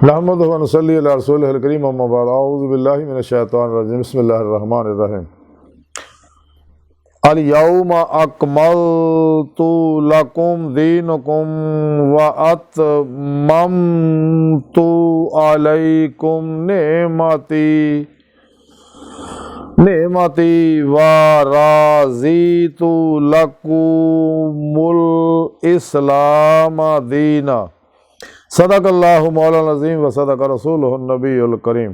नहमदुहु व नसल्ली अला रसूलिहिल करीम अम्मा बाद अऊज़ु बिल्लाहि मिनश शैतानिर रजीम बिस्मिल्लाहिर रहमानिर रहीम अल यौमा अकमलतु लकुम दीनुकुम व अतममतु अलैकुम नेमती व रज़ीतु लकुमुल इस्लाम दीना। सदक़ल्लाहु मौलाना अज़ीम व सदक़ रसूलुहुन नबीयुल करीम।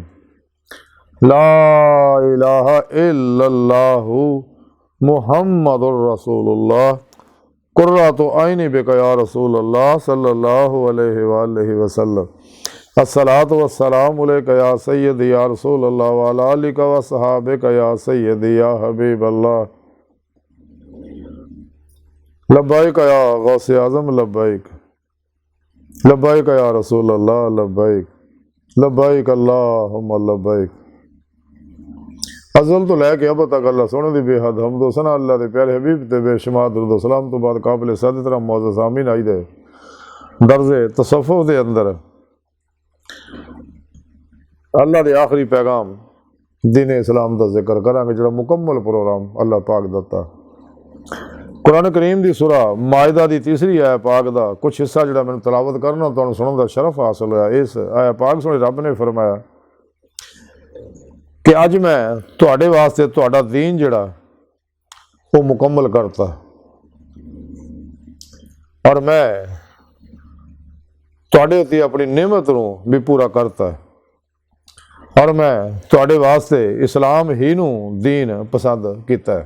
ला इलाहा इल्लल्लाहु मुहम्मदुर रसूलुल्लाह कुर्रतु ऐनी बिका या रसूलल्लाह सल्लल्लाहु अलैहि वालैहि वसल्लम। अस्सलातु वस्सलामु अलैका या सय्यदी या रसूलल्लाह व अला आलिका व सहाबिका या सय्यदी या हबीबल्लाह। लब्बैक या गौसे आज़म लब्बैक, लब्बैक या रसूल अल्लाह लब्बैक, लब्बैक अल्लाहुम्मा लब्बैक। अज़ल तो लैके अब तक अल्लाह सोने दी बेहद हमदो सना अल्लाह दे प्यारे हबीब ते बेशुमार दुरूद सलाम तो बाद काबिल सद तरह मौजूद सामीन आई दे दर्जे तसव्वुफ़ दे अंदर अल्लाह दे आखिरी पैगाम दीन इस्लाम का जिक्र करांगे जो मुकम्मल प्रोग्राम अल्लाह पाक दता। कुरान करीम की सूरा मायदा की तीसरी आया पाक का कुछ हिस्सा जो मैं तलावत करना तो सुनने का शरफ हासिल होया। इस आया पाक सुने रब ने फरमाया कि अज मैं तुहाडे वास्ते तुहाडा दीन जिहड़ा वो मुकम्मल करता और मैं तुहाडे उत्ते अपनी नेमत नूं भी पूरा करता और मैं तुहाडे वास्ते इस्लाम ही नूं दीन पसंद कीता है।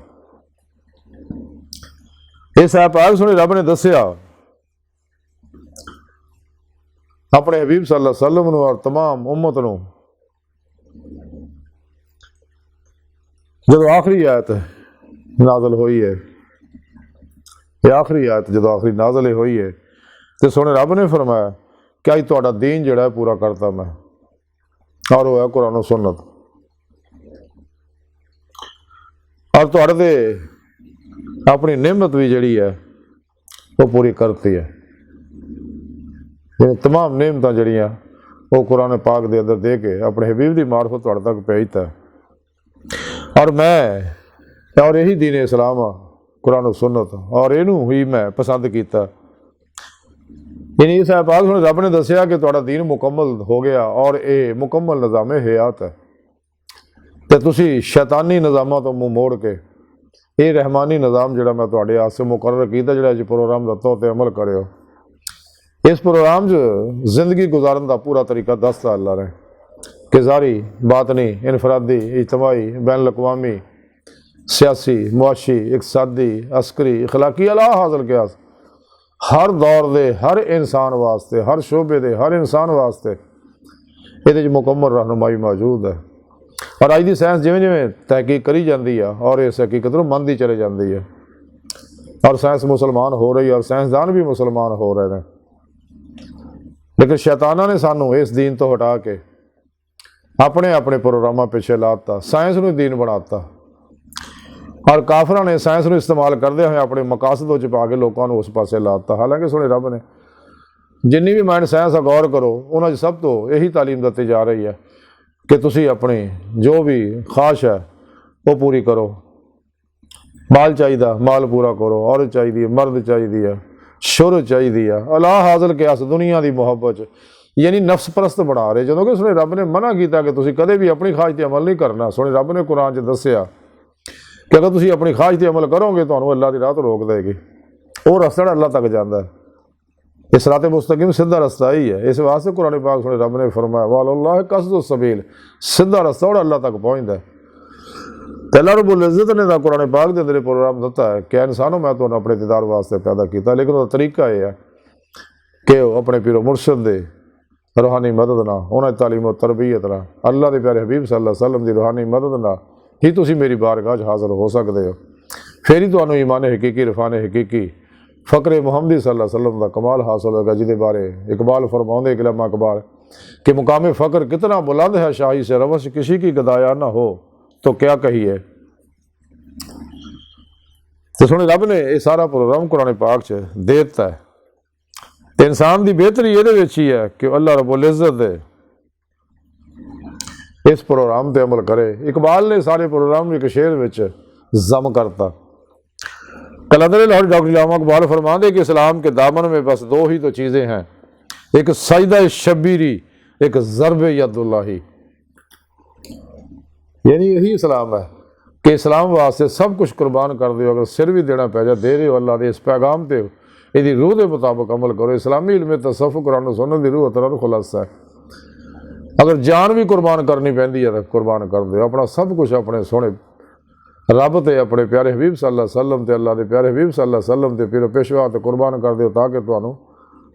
इस पाक सुने रब ने दसिया अपने हबीब सल्लल्लाहु अलैहि वसल्लम नूं और तमाम उम्मत नूं जदों आखिरी आयत नाज़िल हुई है, ये आखिरी आयत जदों आखिरी नाज़िल हुई है तो सोने रब ने फरमाया कि अज तुहाडा दीन जिहड़ा है पूरा करता मैं और वो है कुरान और सुन्नत और तुहाडे ते अपनी नेमत भी जिहड़ी है वो पूरी करती है। ये तमाम नेमतां जिहड़ियां वो कुरान पाक दे अंदर दे के अपने हबीब की मार्फत तुहाडे तक भेजता है और मैं और यही दीन इस्लाम आ कुरान और सुन्नत और इनू ही मैं पसंद किया। यानी इस पाक सुने रब ने दसिया कि तुहाडा दीन मुकम्मल हो गया और ये मुकम्मल निज़ामे हयात है तो तुसी शैतानी निज़ामां तो मुँह मोड़ के ये रहमानी निज़ाम जिहड़ा मैं तुहाडे वास्ते मुकर्रर कीता जिहड़ा अज प्रोग्राम दता उत्ते अमल करियो। इस प्रोग्राम जिंदगी गुजारन का पूरा तरीका दसता अल्लाह ने कि ज़ारी बातनी इनफरादी इज्तमाही बैन अक़वामी सियासी मुआशी इक़्तिसादी अस्करी अखलाकी अला हाज़िल क़यास हर दौर दे हर इंसान वास्ते हर शोबे दे हर इंसान वास्ते ये मुकम्मल रहनुमाई मौजूद है। और अज की साइंस जिमें जिमें तहकीक करी जाती है और इस हकीकत में मनती चली जाती है और साइंस मुसलमान हो रही है और साइंसदान भी मुसलमान हो रहे हैं, लेकिन शैताना ने सानू इस दीन तो हटा के अपने अपने प्रोग्रामां पिछे लाता, साइंस नूं दीन बनाता और काफरां ने साइंस नूं इस्तेमाल करदे हुए अपने मकासद च पा के लोगों को उस पासे लाता। हालांकि सुने रब ने जिन्नी भी माइंड साइंस गौर करो उन्होंने सब तो यही तालीम दी जा रही है कि तुसी अपनी जो भी ख्वाहिश है वो पूरी करो। माल चाहिए माल पूरा करो, औरत चाहिए मर्द चाहिए, शोहरत चाहिए, अला हाज़िल क़यास दुनिया की मुहब्बत यानी नफ्स परस्त बना रहे। जो कि सुने रब ने मना किया कि तुसी कदे भी अपनी ख्वाहिश पर अमल नहीं करना। सुने रब ने कुरान च दसिया कि अगर तुसी अपनी ख्वाहिश पर अमल करोगे तो अल्लाह की राह तो रोक देगी। वो रास्ता अल्लाह तक जाता है, इस रात मुस्तकीम सीधा रास्ता ही है। इस वास्ते कुरान पाक सुने रब ने फरमाया वालल्लाह कसदुस सबील सीधा रास्ता और अल्लाह तक पहुँचता है। तो अल्लाह रब्बुल इज़्ज़त ने तो कुरान पाक के अंदर प्रोग्राम दिता है कि इंसानों मैं तो अपने दीदार वास्ते पैदा किया, लेकिन उसका तरीका यह है कि वह अपने पीरो मुर्शद दे रूहानी मदद ना उन्होंने तालीम और तरबीयत ना अल्लाह के प्यारे हबीब सल्लल्लाहु अलैहि वसल्लम की रूहानी मदद ना ही तुसी मेरी बारगाह हाज़िर हो सकते हो। फिर ही तुहानूं ईमान हकीकी इरफान हकीकी फ़क्रे मुहम्मदी सल्लल्लाहु अलैहि वसल्लम का कमाल हासिल होगा, जिसके बारे इकबाल फरमाउंदे इकलामा इकबाल कि मुकाम फ़क्र कितना बुलंद है, शाही से रवश किसी की गदाया ना हो तो क्या कहिए। तो सुने रब ने यह सारा प्रोग्राम कुरान पाक च दे दिता है। इंसान की बेहतरी ये ही है कि अल्लाह रब्बुल इज़्ज़त इस प्रोग्राम पर अमल करे। इकबाल ने सारे प्रोग्राम एक शेर में जम करता। कलंदर लाहौरी डॉक्टर इलामा इकबाल फरमाते कि इस्लाम के दामन में बस दो ही तो चीज़ें हैं, एक सजदा शबीरी, एक ज़रब यदुल्लाही। यानी यही इस्लाम है कि इस्लाम वास्ते सब कुछ कुर्बान कर दो, अगर सिर भी देना पै जाए दे रहे हो अल्लाह के इस पैगाम पर, यदि रूह के मुताबिक अमल करो। इस्लामी इल्म तसव्वुफ कुरान सुन्नत दी रूह तरह खुलासा है। अगर जान भी कुर्बान करनी पैंदी है तो कुर्बान कर दो, अपना सब कुछ अपने सोने रब ते अपने प्यारे हबीब सल्लल्लाहु अलैहि वसल्लम ते अल्लाह के प्यारे हबीब सल्लल्लाहु अलैहि वसल्लम ते फिर पेशवा ते कुर्बान कर दो, ताकि तुहानू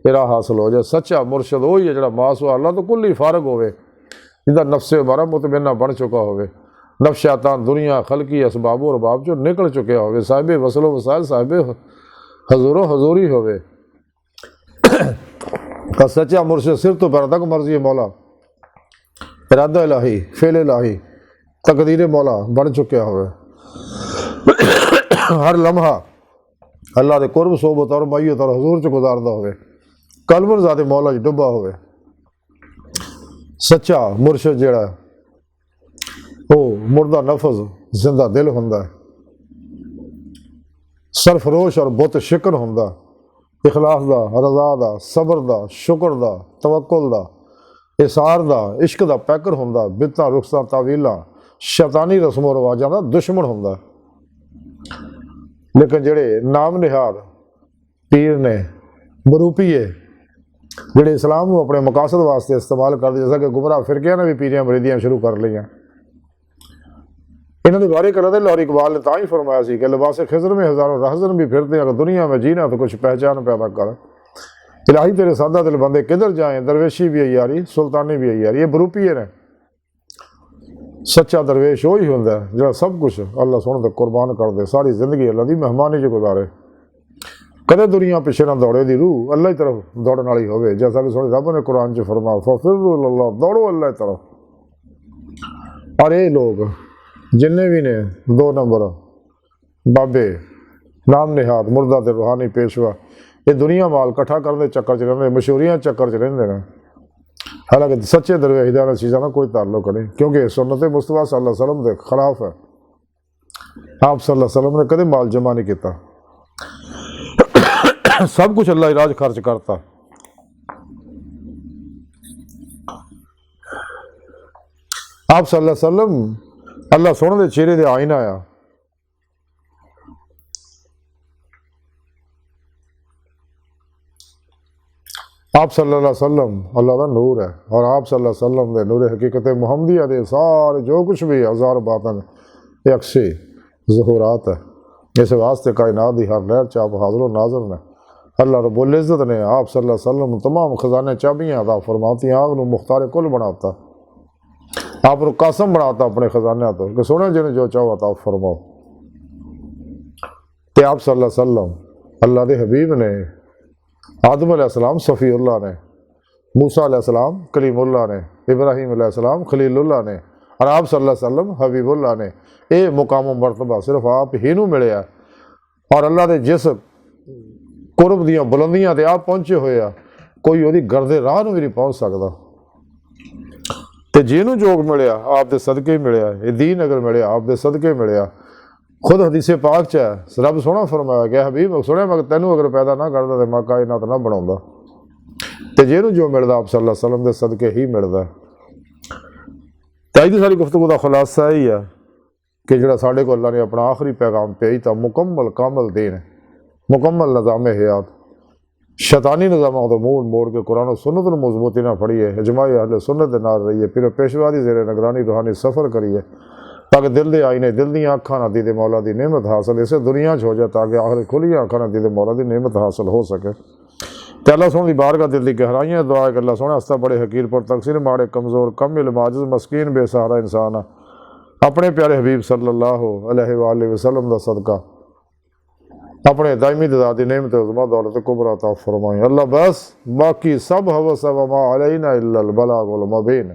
तेरा हासिल हो जाए। सच्चा मुर्शद वही है जो मासूआ अल्लाह तो कुल ही फारग होवे, जिसका नफ्से बारा मुतमन्ना बन चुका होवे, नफ्स शैतान दुनिया खलकी असबाब और बाब जो निकल चुके होवे, साहिब वसलो वसाइल साहिब हजूरो हजूरी होवे। सच्चा मुर्शद सिर तो पैर तक मर्जी मौला, इरादा इलाही, फेल इलाही, तकदीर मौला बन चुके होवे। हर लम्हा अल्लाह के कुर्ब सोबत और मैयत और हजूर च गुजारदा होवे, कलमर ज़ाते मौला च डुब्बा होवे। सच्चा मुर्शद जिहड़ा वो मुर्दा नफज जिंदा दिल हुंदा है, सरफरोश और बुत शिकन हुंदा, इखलास दा, रज़ा दा, सबर दा, शुक्र दा, तवक्कुल दा, इसार दा, इश्क दा पैकर हुंदा, बित्ता रुखसा तावीला शैतानी रस्मो रवाजां दा दुश्मन हुंदा। लेकिन जेड़े नाम निहार पीर ने बरूपीए जेड़े इस्लाम को अपने मकासद वास्ते इस्तेमाल करते, जैसा कि गुमराह फिरकियां ने भी पीरियां मरीदियां शुरू कर लियां। इन्होंने बारे कलंदर लाहौरी इकबाल ने ताई फरमाया सी कि लिबास खिज़र में हज़ारों रहज़न भी फिरते हैं, अगर दुनिया में जीना तो कुछ पहचान पैदा कर। इलाही तेरे सादा दिल बंदे किधर जाएं, दरवेशी भी अयारी सुल्तानी भी अयारी। ये बरूपीए ने। सच्चा दरवेश वही होंदा है जो सब कुछ अल्लाह सोने ते कुर्बान कर दे, सारी जिंदगी अल्लाह की मेहमानी च गुजारे, कदे दुनिया पिछे ना दौड़े, दी रूह अल्लाह की तरफ दौड़न वाली होवे। जैसा कि सोने रब ने कुरान च फरमाया फफिर्रू इलल्लाह, दौड़ो अल्लाह की तरफ। और ये लोग जिन्ने भी ने दो नंबर बाबे नाम निहाद मुर्दा ते रूहानी पेशवा, ये दुनिया माल कट्ठा करने चक्कर च रहिंदे, मशहूरियां चक्कर च रहिंदे ने। हालांकि सच्चे दरवेश दा चीज़ों का कोई ताल्लुक नहीं, क्योंकि सुन्नत मुस्तफा सल्लल्लाहु अलैहि वसल्लम के खिलाफ है। आप सल्लल्लाहु अलैहि वसल्लम ने कदे माल जमा नहीं किया, सब कुछ अल्लाह राज खर्च करता। आप सल्लल्लाहु अलैहि वसल्लम अल्लाह सोने दे चेहरे दे आईना आया। आप सल्लल्लाहु अलैहि वसल्लम अल्लाह का नूर है, और आप सल्लल्लाहु अलैहि वसल्लम दे नूर हकीकत मुहम्मदिया दे सारे जो कुछ भी हजार बातन ये अक्सी ज़हूरात है। इस वास्ते कायनात की हर लहर च आप हाज़िर नाज़िर ने। अल्लाह रब्बुल इज़्ज़त ने आप सल्लल्लाहु अलैहि वसल्लम तमाम खजाने चाबियाँ अता फरमाती, आपको मुख्तार कुल बनाता, आपको कासम बनाता अपने खजाने तो कि सोने जिन्हें जो चाहो अता फरमाओ। तो आप सल्लल्लाहु अलैहि वसल्लम अल्लाह के हबीब ने, आदम अलैहिस्सलाम सफ़ीउल्लाह ने, मूसा अलैहिस्सलाम कलीमुल्लाह ने, इब्राहीम अलैहिस्सलाम खलीलुल्लाह ने, और आप सल्लल्लाहु अलैहि वसल्लम हबीबुल्लाह ने। ये मुकाम मरतबा सिर्फ आप ही नूं मिलिया, और अल्लाह के जिस कुरब दियां बुलंदियां ते आप पहुंचे हुए आ, कोई वो गर्दे राह नूं भी नहीं पहुंच सकता। तो जिन्हों जोग मिलिया आप दे सदके मिलिया, ये दीन अगर मिलिया आप दे सदके मिलिया। खुद हदीसे पाक च है, रब सोना फरमाया गया हबीब सुने मैं तेनों अगर पैदा ना करता तो मैं कायनात ना बनाऊंगा। तो जिन्हों जो मिलता आप सल्लल्लाहु अलैहि वसल्लम के सदके ही मिलता। तो अज की सारी गुफ्तगू का खुलासा यही है कि जो साढ़े को अल्लाह ने अपना आखिरी पैगाम भेजता, मुकम्मल कामल दीन, मुकम्मल निज़ाम हयात, शैतानी निज़ामों तो मूड मोड़ के कुरान और सुन्नत को मजबूती ना फड़िए, इजमाई अहले सुन्नत के नाल रहिए, फिर पेशवा दी ज़ेरे निगरानी रूहानी सफ़र करिए, ताकि दिल दे आईने दिल दी अखां नाल दीदे मौला दी नेमत हासिल इसे दुनिया च हो जाए, ताकि आखिर खुलियां अखां नाल दीदे मौला दी नेमत हासिल हो सके। तो अल्लाह सोहनी बारगाह दिल की गहराइयां दुआ है कि अल्लाह सोहना हस्ता बड़े हकीर पर तकसीर माड़े कमज़ोर कम इल्म आजिज़ मस्कीन बेसहारा इंसान अपने प्यारे हबीब सल्लल्लाहु अलैहि वसल्लम दा सदका अपने दायमी दादी नेमत उज़्मा दौलत कुबरा अता फरमाए। अल्लाह बस बाकी सब हवस व मा अलैना इल्लल बलागुल मुबीन।